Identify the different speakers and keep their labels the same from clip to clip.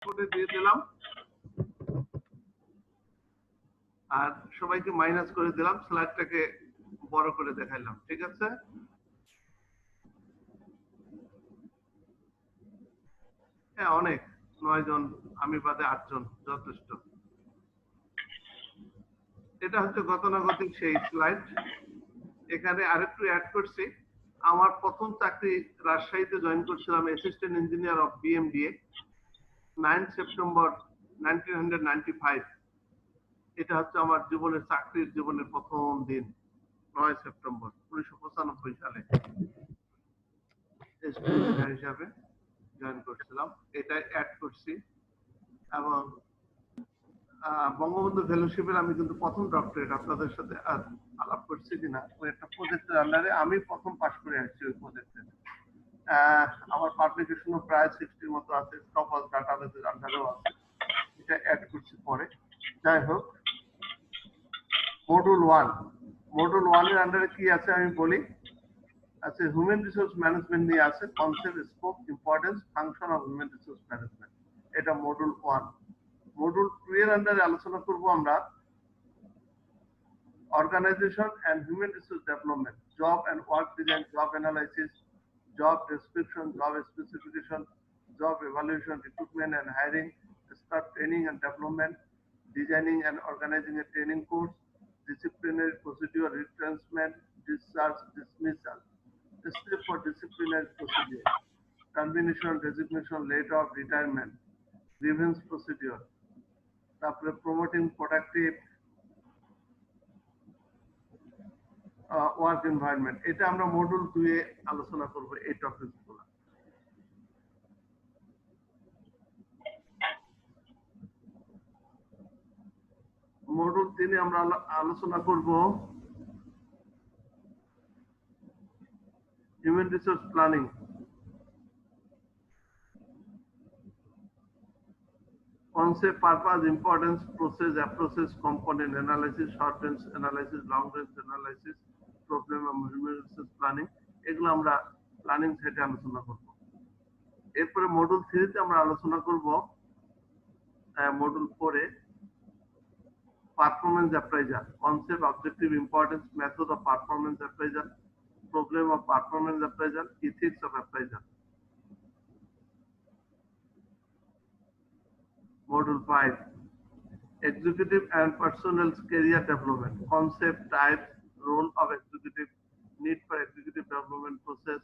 Speaker 1: করে দিয়ে দিলাম আর সবাইকে মাইনাস করে দিলাম, স্লাইডটাকে বড় করে দেখাইলাম। ঠিক আছে, হ্যাঁ অনেক, 9 জন, আমি বাদে 8 জন, যথেষ্ট। এটা হচ্ছে গতানুগতিক সেই স্লাইড। এখানে আরেকটু অ্যাড করছি, আমার প্রথম চাকরি রাজশাহীতে জয়েন করছিলাম assistant engineer of BMDA 9 September 1995। এটা হচ্ছে আমার জীবনের চাকরির জীবনের প্রথম দিন, 9 সেপ্টেম্বর 1995 সালে ইঞ্জিনিয়ার হিসাবে জয়েন করছিলাম। এটা অ্যাড করছি। এবং বঙ্গবন্ধু ফেলোশিপের আমি কিন্তু প্রথম ডক্টরেট, আপনাদের সাথে আলাপ করছি কিনা, ওই একটা প্রজেক্টের আন্ডারে আমি প্রথম পাস করে আসছি ওই প্রজেক্টে। আমার পাবলিকেশনও প্রায় 60 মতো আছে, টপাস ডাটাবেসের আন্ডারেও আছে, এটা অ্যাড করছি পরে। যাই হোক, মডিউল 1, মডিউল 1 এর আন্ডারে কি আছে আমি বলি। আচ্ছা, হিউম্যান রিসোর্স ম্যানেজমেন্ট নিয়ে আছে, concept, scope, importance, function of human resource management. এটা মডিউল 1। মডিউল 2 এর আন্ডারে আলোচনা করব আমরা organization and human resource development, job and work design, job analysis, job description, job specification, job evaluation, recruitment and hiring, staff training and development, designing and organizing a training course, disciplinary procedure, retrenchment, discharge, dismissal, step for disciplinary procedure, termination, resignation, layoff, retirement, grievance procedure, তারপরে promoting productive work environment. এটা আমরা module 2 এ আলোচনা করব এই টপিকগুলো। Module 3 এ আমরা আলোচনা করব human resource planning, concept, purpose, importance, process, approaches, component analysis, short range analysis, long range analysis, problem of human resource planning, এগুলো আমরা প্ল্যানিং সেটে আলোচনা করব। এরপরে মডিউল 3 তে আমরা আলোচনা করব module 4 A performance appraisal, concept, objective, importance, method of performance appraisal, problem of performance appraisal, ethics of appraisal. Module 5, executive and personnel career development, concept, types, role of executive, need for executive development process,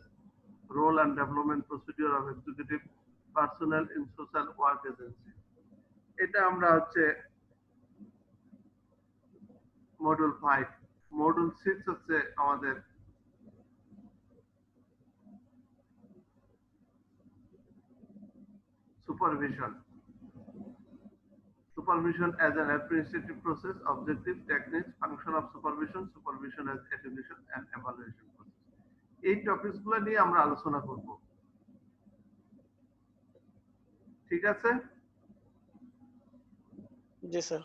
Speaker 1: role and development procedure of executive personnel in social work agency. এটা আমরা হচ্ছে module 5। Module 6 হচ্ছে আমাদের supervision. Supervision as an administrative process, objective, techniques, function of supervision, supervision as education and evaluation process. এই টপিকসগুলো নিয়ে আমরা আলোচনা করব। ঠিক আছে?
Speaker 2: জি স্যার।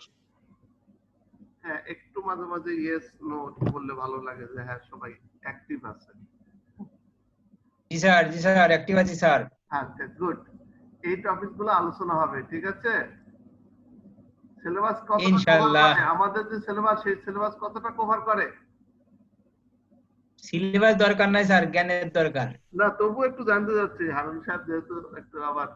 Speaker 1: হ্যাঁ, একটু মাঝে মাঝে ইয়েস নো বললে ভালো লাগে যে হ্যাঁ সবাই অ্যাক্টিভ আছে।
Speaker 3: জি স্যার অ্যাক্টিভ আছি স্যার।
Speaker 1: আচ্ছা, গুড। এই টপিকগুলো আলোচনা হবে, ঠিক আছে? সিলেবাস কতটা
Speaker 3: ইনশাআল্লাহ।
Speaker 1: কভার করে? আমাদের যে সিলেবাস, সেই সিলেবাস কতটা কভার করে?
Speaker 3: সিলেবাস দরকার নাই স্যার, জ্ঞানের দরকার।
Speaker 1: না, তবু একটু জানতে যাচ্ছি, হারুন সাহেব যেহেতু একটু আবার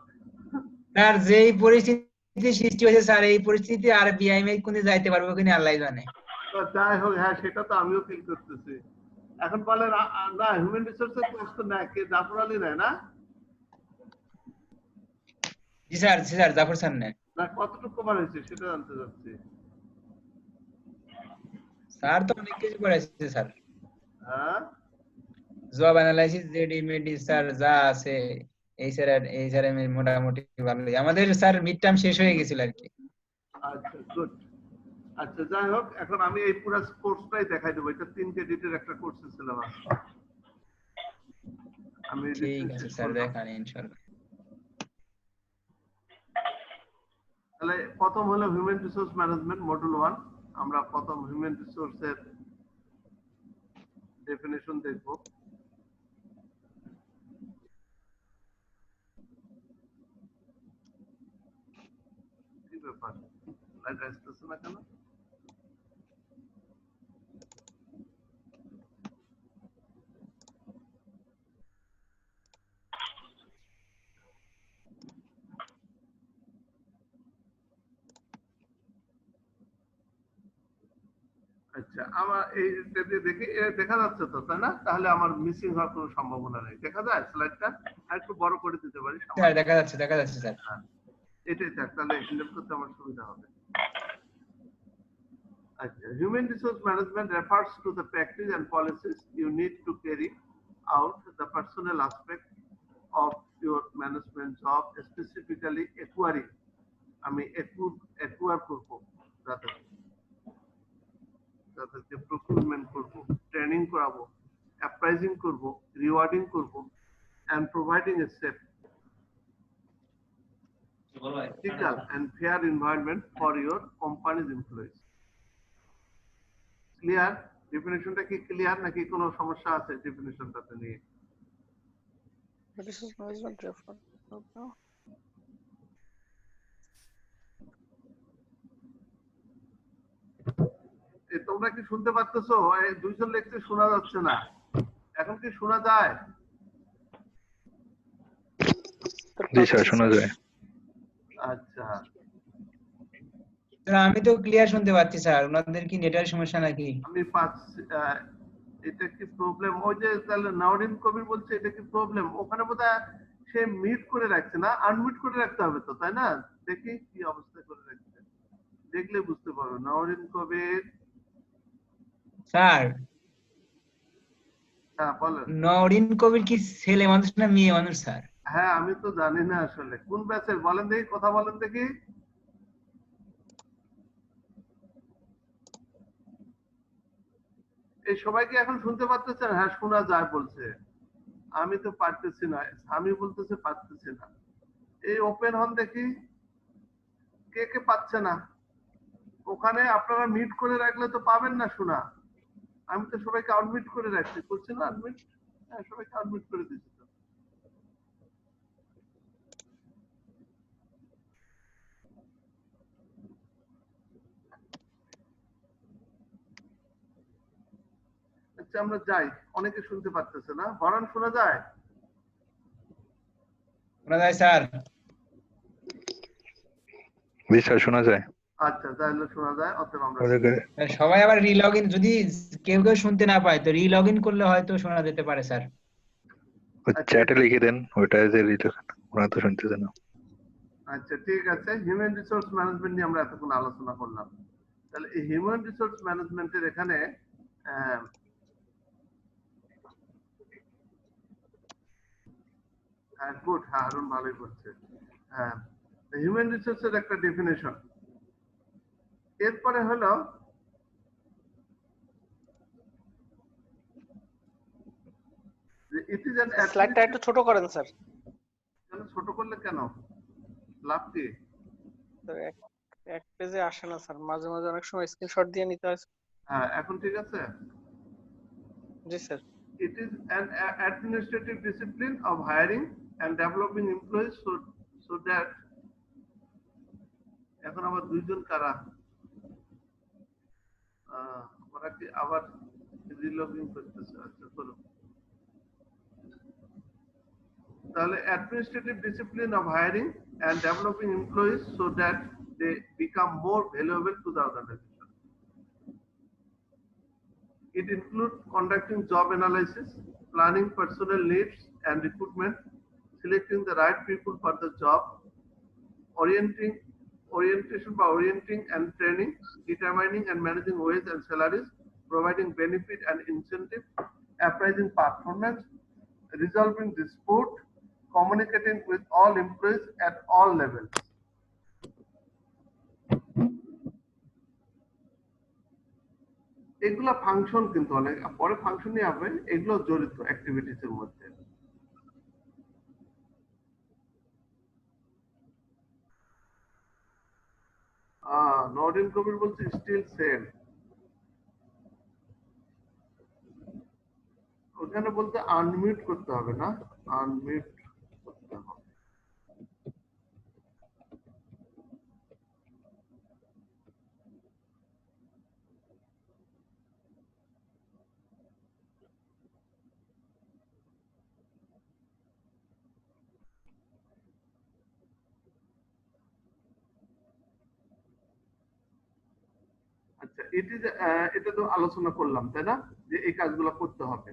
Speaker 3: স্যার যেই পরিস্থিতি সৃষ্টি হয়েছে স্যার, এই পরিস্থিতি আর বিআইএম কোনে যাইতে পারবো কিনা আল্লাহ জানে।
Speaker 1: যাই হোক, হ্যাঁ সেটা তো আমিও ফিল করতেছি। এখন বলেন, না হিউম্যান রিসোর্সের কোর্স তো নেয় কে? জাফর আলী নেয় না?
Speaker 3: জি স্যার জাফর স্যার নেয়।
Speaker 1: না, কতটুকু কভার হয়েছে সেটা জানতে চাচ্ছি।
Speaker 3: স্যার তো অনেক কিছু পড়াইছে স্যার।
Speaker 1: হ্যাঁ,
Speaker 3: জব অ্যানালাইসিস, জেডি মেডি স্যার যা আছে এই স্যার আমি মোটামুটি ভালোই। আমাদের স্যার মিড টার্ম শেষ হয়ে গেছিল আর কি।
Speaker 1: আচ্ছা, গুড। আচ্ছা, যাই হোক, এখন আমি এই পুরো কোর্সটাই দেখাই দেবো। এটা 3 ক্রেডিটের একটা কোর্সের সিলেবাস। আমি
Speaker 3: ঠিক আছে স্যার, দেখান ইনশাআল্লাহ।
Speaker 1: তাহলে প্রথম হলো হিউম্যান রিসোর্স ম্যানেজমেন্ট, মডিউল 1। আমরা প্রথম হিউম্যান রিসোর্সের ডেফিনিশন দেখব। ব্যাপার, লাইট আসতেছে না কেন? আচ্ছা, আমার এইটা দিয়ে দেখি, দেখা যাচ্ছে তো, তাই না? তাহলে আমার মিসিং হওয়ার কোনো সম্ভাবনা নেই। দেখা যায় স্লাইডটা? আর একটু বড় করে দিতে পারি
Speaker 3: স্যার
Speaker 1: সামান্য।
Speaker 3: দেখা যাচ্ছে স্যার।
Speaker 1: হ্যাঁ, এটাই থাক, তাহলে হ্যান্ডেল করতে আমার সুবিধা হবে। আচ্ছা, human resource management refers to the practice and policies you need to carry out the personal aspect of your management job, specifically acquiring, আমি acquire করব, তাদেরকে প্রকিউরমেন্ট করব, ট্রেনিং করাবো, অ্যাপ্রাইজিং করব, রিওয়ার্ডিং করব, and providing a safe, ethical and fair environment for your company's employees. Clear? ডেফিনিশনটা কি clear নাকি কোনো সমস্যা আছে ডেফিনিশনটাতে নিয়ে?
Speaker 2: Resource management refer.
Speaker 1: তোমরা কি শুনতে পাচ্ছো? এই দুইজন লেকচার শোনা যাচ্ছে না, এখন কি শোনা যায়?
Speaker 4: জি স্যার, শোনা যায়।
Speaker 1: আচ্ছা,
Speaker 3: স্যার আমি তো ক্লিয়ার শুনতে পাচ্ছি স্যার, ওনাদের কি নেটওয়ার্ক সমস্যা নাকি?
Speaker 1: আমি পাচ্ছি। এটা কি প্রবলেম? ওই যে তাহলে নাওরিন কবির বলছে এটা কি প্রবলেম? ওখানে বোধহয় সে মিউট করে রাখছে না, আনমিউট করে রাখতে হবে তো, তাই না? দেখি কি অবস্থা করে রাখছে, দেখলে বুঝতে পারো। নাওরিন কবির,
Speaker 3: স্যার
Speaker 1: হ্যাঁ বলেন।
Speaker 3: নওরিন কবির কি ছেলে মানুষ না মেয়ে মানুষ স্যার?
Speaker 1: হ্যাঁ, আমি তো জানি না আসলে কোন ব্যাচের, বলেন দেখি, কথা বলেন দেখি। এই সবাইকে এখন শুনতে পাচ্ছেন? হ্যাঁ শোনা যায় বলছে, আমি তো পারতেছি না, আমি বলতেছে পারতেছি না। এই ওপেন হন দেখি কে কে পাচ্ছে না। ওখানে আপনারা মিট করে রাখলে তো পাবেন না শোনা। আমি তো সবাইকে আনমিট করে রাখছি, করছি না আনমিট? হ্যাঁ, সবাইকে আনমিট করে দিচ্ছি তো। আচ্ছা আমরা যাই, অনেকে শুনতে পারতেছে না। বরান শোনা যায়?
Speaker 3: শোনা যায় স্যার?
Speaker 4: জি স্যার, শোনা যায়।
Speaker 1: আচ্ছা, তাহলে শোনা যায়, অতএব আমরা
Speaker 3: স্যার, সবাই আবার রিলগ ইন, যদি কেউ শুনতে না পায় তো রিলগ ইন করলে হয়তো শোনা যেতে পারে স্যার।
Speaker 4: চ্যাটে লিখে দেন, ওইটা যে ওরা তো শুনতেছে না।
Speaker 1: আচ্ছা ঠিক আছে, হিউম্যান রিসোর্স ম্যানেজমেন্ট নিয়ে আমরা এতক্ষণ আলোচনা করলাম। তাহলে এই হিউম্যান রিসোর্স ম্যানেজমেন্টের এখানে গুড, হারুন ভালোই করছে। হ্যাঁ, হিউম্যান রিসোর্সের একটা ডেফিনেশন। এরপরে হলো ইট ইজ অ্যান,
Speaker 2: স্লাইডটা একটু ছোট করেন স্যার।
Speaker 1: কেন ছোট করলে কেন? লাভ কি?
Speaker 2: এক পেজে আসে না স্যার, মাঝে মাঝে অনেক সময় স্ক্রিনশট দিয়ে নিতে হয়।
Speaker 1: হ্যাঁ, এখন ঠিক আছে?
Speaker 2: জি sir.
Speaker 1: It is an administrative discipline of hiring and developing employees so that, এখন আবার দুইজন কারা, ওরা কি আবার রিলগিং করতেছে? আচ্ছা করো তাহলে। administrative discipline of hiring and developing employees so that they become more valuable to the organization. It includes conducting job analysis, planning personnel needs and recruitment, selecting the right people for the job, orienting and training, determining and managing wage and salaries, providing benefit and incentive, appraising performance, resolving dispute, communicating with all employees at all levels. এগুলা function, কিন্তু অনেক পরে ফাংশনই হবে, এগুলো জড়িত activities এর মধ্যে। নরেন কবির বলছে স্টিল সেম, ওখানে বলতে আনমিউট করতে হবে না, আনমিউট করতে হবে। আচ্ছা, এটা তো আলোচনা করলাম, তাই না, যে এই কাজগুলো করতে হবে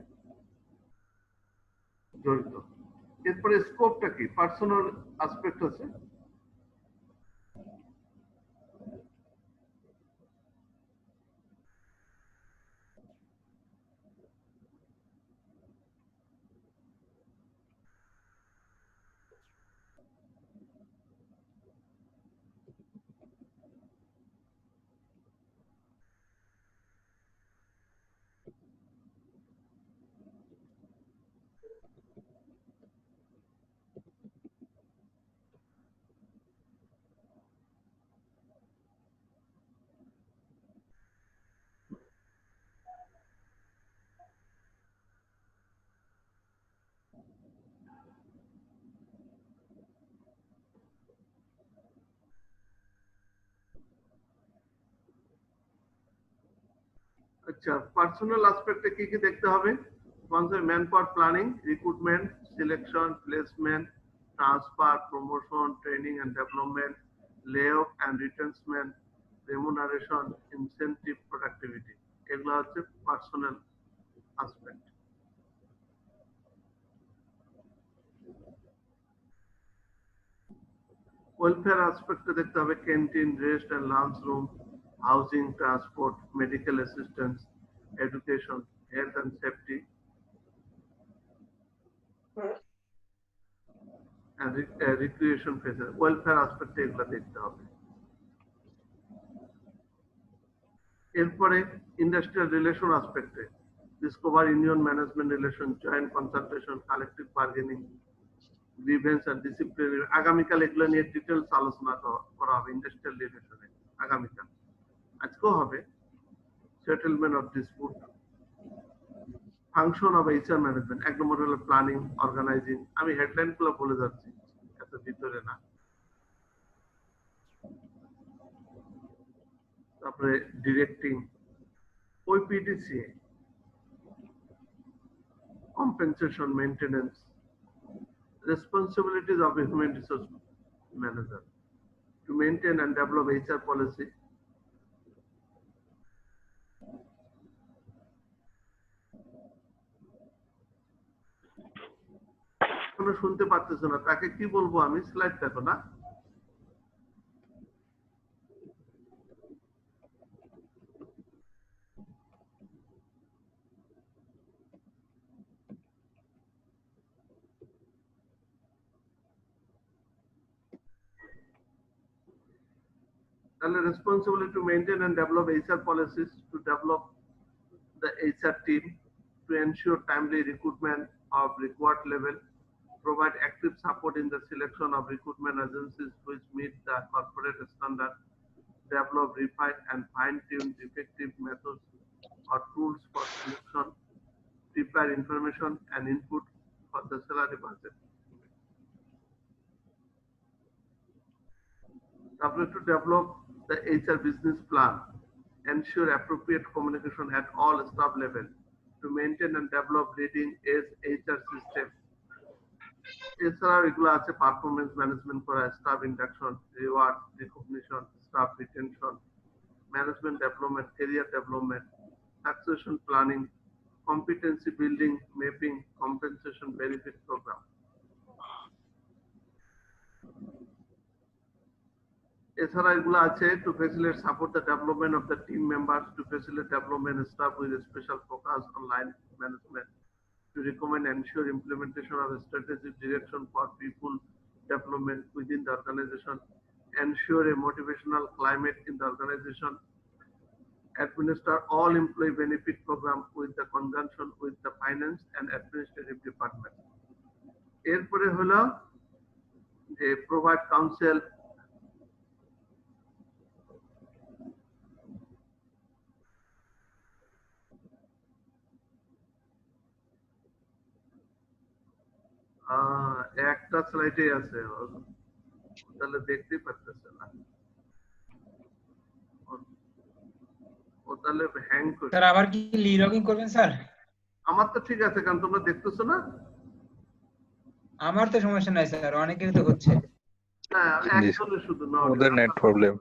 Speaker 1: জড়িত। এরপরে স্কোপটা কি, পার্সোনাল অ্যাসপেক্ট আছে। আচ্ছা, পার্সোনাল অ্যাসপেক্টে কি কি দেখতে হবে? Man power planning, recruitment, selection, placement, transfer, promotion, training and development, lay off and retention, remuneration, incentive, productivity, এগুলো হচ্ছে পার্সোনাল অ্যাসপেক্ট। ওয়েলফেয়ার অ্যাসপেক্টে দেখতে হবে canteen, rest and lunch room, housing, transport, medical assistance, education, health and safety, recreation ফেসে welfare অ্যাসপেক্টে এগুলো দেখতে হবে। এরপরে ইন্ডাস্ট্রিয়াল রিলেশন অ্যাসপেক্টে discover union management relation, joint consultation, collective bargaining, grievance and disciplinary. আগামীকাল এগুলো নিয়ে ডিটেলস আলোচনা করা হবে ইন্ডাস্ট্রিয়াল রিলেশনে, আগামীকাল। আজকেও হবে settlement of dispute, function of HR management, এক নম্বর হলো প্ল্যানিং, অর্গানাইজিং, আমি হেডলাইন গুলো বলে যাচ্ছি, এত ভিতরে না। তারপরে directing, ওইপিডিসিএ, compensation, maintenance, responsibilities of a human resource manager to maintain and develop HR policy, কোনো শুনতে পারতেছ না, তাকে কি বলবো আমি? স্লাইড দেখো না। তাহলে responsibility to maintain and develop HR policies, to develop the HR team, to ensure timely recruitment of required level, provide active support in the selection of recruitment agencies which meet the corporate standard, develop, refine and fine-tune effective methods or tools for selection, prepare information and input for the salary budget. To develop the HR business plan, ensure appropriate communication at all staff level, to maintain and develop leading edge HR system. এছাড়া এগুলো আছে performance management করা, staff induction, reward, recognition, staff retention, management development, career development, succession planning, competency building, mapping, compensation benefit program. এছাড়া এগুলো আছে to facilitate support the development of the team members, to facilitate development staff with special focus on line management, to recommend and ensure implementation of a strategic direction for people development within the organization, ensure a motivational climate in the organization, administer all employee benefit program with the conjunction with the finance and administrative department. এরপরে হলো যে provide counsel, একটা স্লাইডে আছে, তাহলে দেখতেই পারতেছে না, ও তাহলে হ্যাং করে।
Speaker 3: স্যার আবার কি রিলগিং করবেন স্যার?
Speaker 1: আমার তো ঠিক আছে, কারণ তোমরা দেখতেছো না।
Speaker 3: আমার তো সমস্যা নাই স্যার, অনেকেরই তো হচ্ছে।
Speaker 1: না, একজনের শুধু না,
Speaker 4: ওদের নেট প্রবলেম।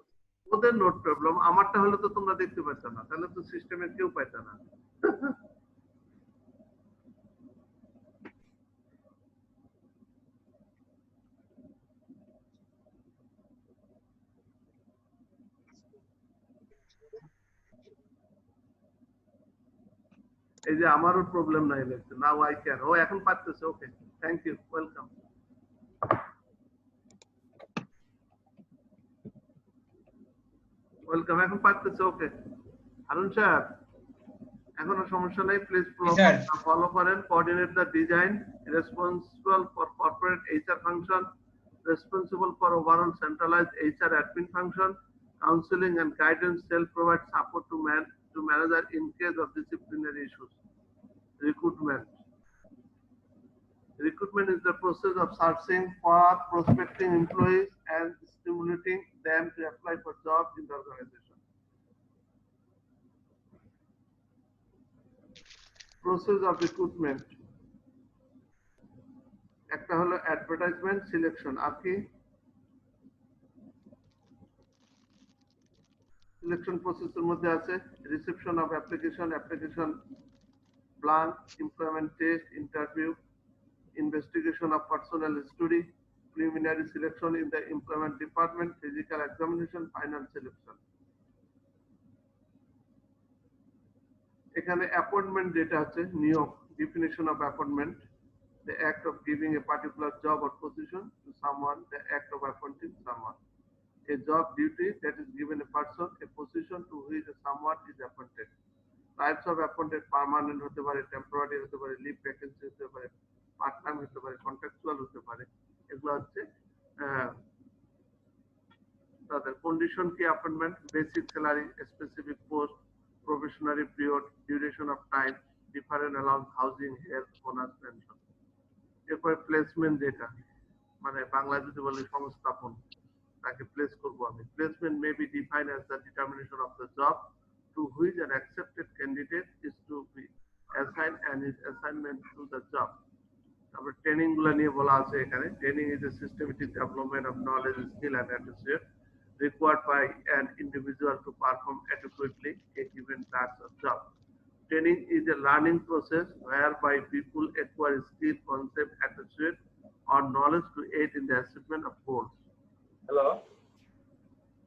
Speaker 1: ওদের নোট প্রবলেম, আমারটা হলে তো তোমরা দেখতে পাচ্ছ না, তাহলে তো সিস্টেমের কেউ পাইত না। এই যে আমারও প্রবলেম নাই লাগছে, নাও আই ক্যান, ও এখন পারতেছে, okay thank you, welcome. Welcome, এখন পারতেছে, ওকে। হারুন সাহেব এখনো সমস্যা নাই, প্লিজ
Speaker 3: স্যার
Speaker 1: ফলো করেন। Coordinate the design, responsible for corporate HR function, responsible for overall centralized HR admin function, counseling and guidance, self-provide support to manager in case of disciplinary issues. Recruitment. Recruitment is the process of searching for prospecting employees and stimulating them to apply for jobs in the organization. Process of recruitment. একটা হলো advertisement, selection. আর কি? Selection প্রসেসের মধ্যে আছে reception of application, application blank, employment test, interview, investigation of personal history, preliminary selection in the employment department, physical examination, final selection. এখানে appointment যেটা আছে, নিয়োগ, definition of appointment, the act of giving a particular job or position to someone, the act of appointing someone. A job duty that is given a person, a position to which someone is appointed. Types of appointed, permanent হতে পারে, temporary হতে পারে, leave vacancy হতে পারে, part time হতে পারে, contractual হতে পারে। এগুলো হচ্ছে তাদের কন্ডিশন কি appointment, basic salary, specific post, probationary period, duration of time, different allowance, housing, health, bonus, pension. এরপরে প্লেসমেন্ট যেটা মানে বাংলায় যদি বলি সংস্থাপন, তাকে প্লেস করবো আমি। Placement may be defined as the determination of the job to which an accepted candidate is to be assigned and his assignment to the job. তারপর ট্রেনিং গুলো নিয়ে বলা আছে এখানে। Training is a systematic development of knowledge, skill and attitude required by an individual to perform adequately a given task or job. Training is a learning process whereby people acquire skill, concept, attitude or knowledge to aid in the achievement of goals.
Speaker 5: Hello.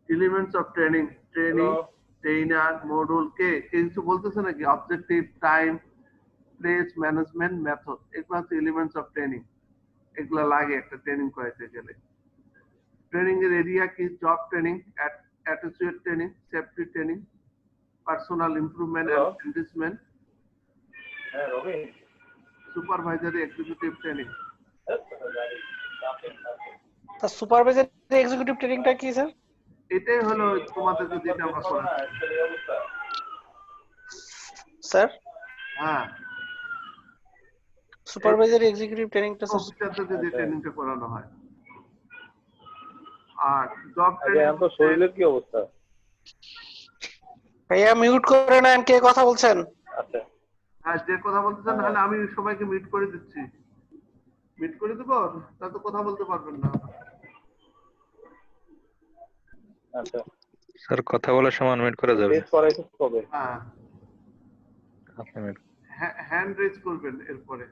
Speaker 1: Elements of training,
Speaker 5: Hello.
Speaker 1: Trainer, module, কে কিছু বলতেছে নাকি? Objective, time, place, management, method, এগুলো হচ্ছে elements of training. এগুলো লাগে একটা training করাইতে গেলে। ট্রেনিং এর এরিয়া কি? Job training, attitude training, safety training, personal improvement
Speaker 5: Hello.
Speaker 1: And enrichment,
Speaker 5: হ্যাঁ রবি।
Speaker 1: Supervisory executive training.
Speaker 2: তা সুপারভাইজার এক্সিকিউটিভ ট্রেনিংটা কি স্যার?
Speaker 1: এটাই হলো তোমাদেরকে যেটা আমরা করাচ্ছি।
Speaker 2: স্যার
Speaker 1: হ্যাঁ,
Speaker 2: সুপারভাইজারি এক্সিকিউটিভ ট্রেনিংটা স্যার
Speaker 1: অফিসারদেরকে যে ট্রেনিংটা করানো হয়। আর জব
Speaker 5: আচ্ছা,
Speaker 1: ট্রেনিং
Speaker 5: এখন শরীরের কি অবস্থা?
Speaker 2: ভাইয়া মিউট করে নেন, কে কথা বলছেন?
Speaker 5: আচ্ছা
Speaker 1: হ্যাঁ, যে কথা বলতেছেন, নাহলে আমি সবাইকে মিট করে দিচ্ছি। মিট করে দেবো, তা তো কথা বলতে পারবেন না।
Speaker 5: আচ্ছা,
Speaker 4: স্যার কথা বলার সময় মিউট করা যাবে?
Speaker 5: টেস্ট করাইছো কবে?
Speaker 1: হ্যাঁ,
Speaker 4: আপনি মিউট।
Speaker 1: হ্যান্ড রেজ করবেন এরপরে।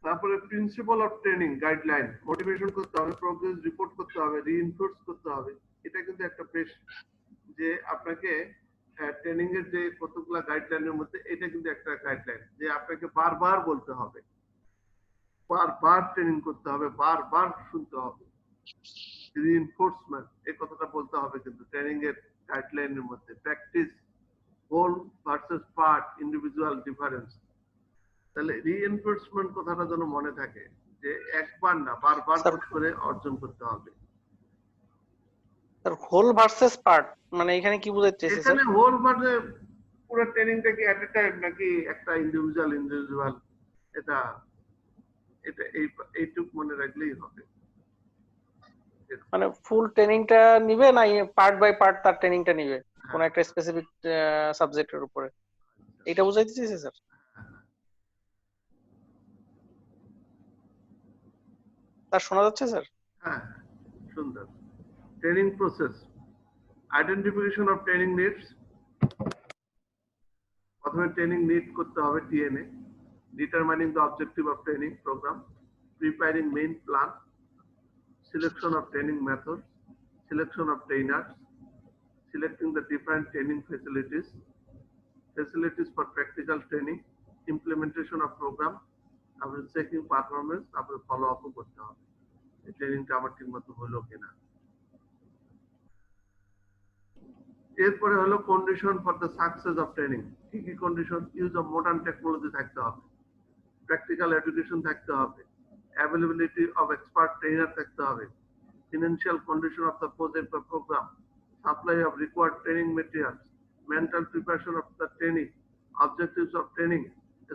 Speaker 1: তারপরে principal of training, guideline, motivation করতে হবে, প্রোগ্রেস রিপোর্ট করতে হবে, রিইনফোর্স করতে হবে। এটা কিন্তু একটা বেশ, যে আপনাকে ট্রেনিং এর যে কতগুলা গাইডলাইনের মধ্যে এটা কিন্তু একটা গাইডলাইন, যে আপনাকে বারবার বলতে হবে, বারবার ট্রেনিং করতে হবে, বারবার শুনতে হবে। রিইনফোর্সমেন্ট, এই কথাটা বলতে হবে কিন্তু ট্রেনিং এর গাইডলাইনের মধ্যে। Practice, whole versus part, individual difference. তাহলে রিইনফোর্সমেন্ট কথাটা যেন মনে থাকে, যে একবার না বারবার করে অর্জন করতে হবে।
Speaker 2: স্যার হোল ভার্সেস পার্ট মানে এখানে কি বোঝাতে চাইছে স্যার?
Speaker 1: এখানে হোল মানে পুরো ট্রেনিংটা কি এট এ টাইম নাকি একটা ইন্ডিভিজুয়াল, এটা এটা এইটুক মনে রাখলেই হবে।
Speaker 2: মানে ফুল ট্রেনিংটা নিবে না পার্ট বাই পার্ট তার ট্রেনিংটা নিবে কোন একটা স্পেসিফিক সাবজেক্টের উপরে, এটা বোঝাইতে চাইছে স্যার? স্যার শোনা যাচ্ছে স্যার?
Speaker 1: হ্যাঁ, সুন্দর। Training process, identification of training needs. প্রথমে ট্রেনিং নিড করতে হবে TNA, determining the objective of training programme, preparing main plan, selection of training methods, selection of trainers, selecting the different training facilities, facilities for practical training, implementation of program, after checking performance, after follow up করতে হবে এই ট্রেনিংটা আমার ঠিকমতো হলো কিনা। এরপরে হলো condition for the success of training. কি কি condition? Use of modern technology থাকতে হবে, প্র্যাকটিক্যাল এডুকেশন থাকতে হবে, availability of expert trainer থাকতে হবে, financial condition of the project or program, supply of required training materials, mental preparation of the training, objectives of training,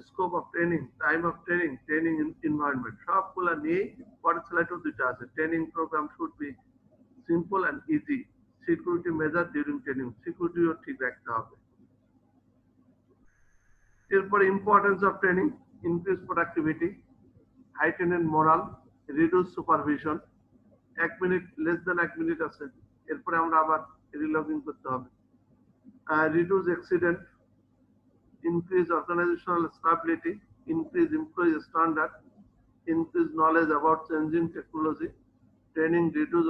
Speaker 1: scope of training, time of training, training environment, সবগুলা নিয়ে পরের স্লাইডে দুইটা আছে। Training program should be simple and easy, security measure during training, সিকিউরিটিও ঠিক রাখতে হবে। এরপরে importance of training, increase productivity, heightened moral, reduce supervision, 1 minute less than 1 minute আছে, এরপরে আমরা আবার রিলগিং করতে হবে। Reduce accident, increase organisational stability, increase employee standard, increase knowledge about changing technology, training reduce